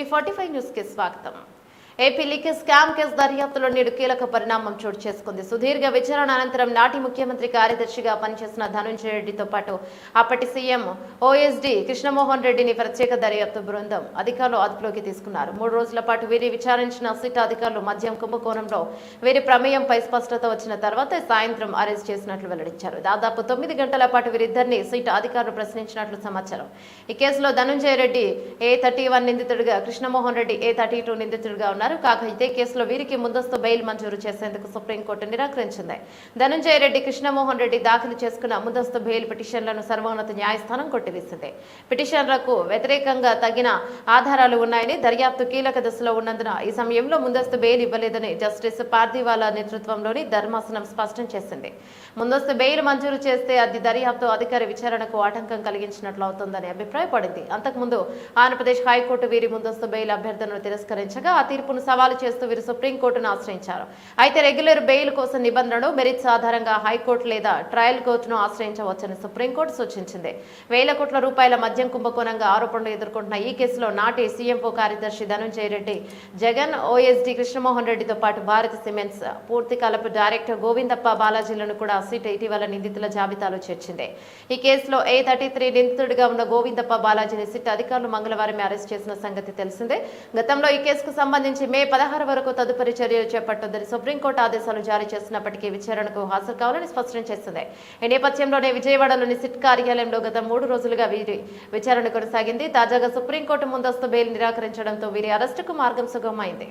ఏపీ45 news కి స్వాగతం. AP leakage scam case దర్యాప్తులో నేడు కీలక పరిణామం చోటు చేసుకుంది. సుదీర్ఘ విచారణ అనంతరం నాటి ముఖ్యమంత్రి కార్యదర్శిగా పనిచేసిన ధనుంజయ రెడ్డితో పాటు అప్పటి సీఎం ఓఎస్డీ కృష్ణమోహన్ రెడ్డిని ప్రత్యేక దర్యాప్తు బృందం అధికారులు అదుపులోకి తీసుకున్నారు. 3 రోజుల పాటు వీరి విచారించిన సిట్ అధికారులు మద్యం కుంభకోణంలో వీరి ప్రమేయంపై స్పష్టత వచ్చిన తర్వాత సాయంత్రం అరెస్ట్ చేసినట్లు వెల్లడించారు. దాదాపు 9 గంటల పాటు వీరిద్దరిని సిట్ అధికారులు ప్రశ్నించినట్లు సమాచారం. ఈ కేసులో ధనుంజయ రెడ్డి A31 నిందితుడిగా, కృష్ణమోహన్ రెడ్డి A32 నిందితుడిగా ఉన్నారు. కాగా ఇదే కేసులో వీరికి ముందస్తు బెయిల్ మంజూరు చేసేందుకు సుప్రీంకోర్టు నిరాకరించింది. ధనుంజయ రెడ్డి, కృష్ణమోహన్ రెడ్డి దాఖలు చేసుకున్న ముందస్తు బెయిల్ పిటిషన్లను సర్వోన్నత న్యాయస్థానం కొట్టివేసింది. పిటిషన్లకు వ్యతిరేకంగా తగిన ఆధారాలు ఉన్నాయని, దర్యాప్తు కీలక దశలో ఉన్నందున ఈ సమయంలో ముందస్తు బెయిల్ ఇవ్వలేదని జస్టిస్ పార్దీవాలా నేతృత్వంలోని ధర్మాసనం స్పష్టం చేసింది. ముందస్తు బెయిల్ మంజూరు చేస్తే అది దర్యాప్తు అధికారి విచారణకు ఆటంకం కలిగించినట్లు అవుతుందని అభిప్రాయపడింది. అంతకుముందు ఆంధ్రప్రదేశ్ హైకోర్టు వీరి ముందస్తు బెయిల్ అభ్యర్థనను తిరస్కరించగా ఆ తీర్పును సవాలు చేస్తూ వీరు సుప్రీంకోర్టును ఆశ్రయించారు. అయితే రెగ్యులర్ బెయిల్ కోసం నిబంధనలు, మెరిట్స్ ఆధారంగా హైకోర్టు లేదా ట్రయల్ కోర్టును ఆశ్రయించవచ్చని సుప్రీంకోర్టు సూచించింది. వేల కోట్ల రూపాయల మద్యం కుంభకోణంగా ఆరోపణలు ఎదుర్కొంటున్న ఈ కేసులో నాటి సీఎంఓ కార్యదర్శి ధనుంజయ రెడ్డి, జగన్, ఓఎస్డీ కృష్ణమోహన్ రెడ్డితో పాటు భారత్ సిమెంట్స్ పూర్తికాలపు డైరెక్టర్ గోవిందప్ప బాలాజీలను కూడా సిట్ ఇటీవల నిందితుల జాబితాలో చేర్చింది. ఈ కేసులో A33 నిందితుడిగా ఉన్న గోవిందప్ప బాలాజీని సిట్ అధికారులు మంగళవారం అరెస్ట్ చేసిన సంగతి తెలిసిందే. గతంలో ఈ కేసుకు సంబంధించి మే 16 వరకు తదుపరి చర్యలు చేపట్టొద్దని సుప్రీంకోర్టు ఆదేశాలు జారీ చేసినప్పటికీ విచారణకు హాజరు కావాలని స్పష్టం చేసింది. ఈ నేపథ్యంలోనే విజయవాడలోని సిట్ కార్యాలయంలో గత 3 రోజులుగా వీరి విచారణ కొనసాగింది. తాజాగా సుప్రీంకోర్టు ముందస్తు బెయిల్ నిరాకరించడంతో వీరి అరెస్టుకు మార్గం సుగమమైంది.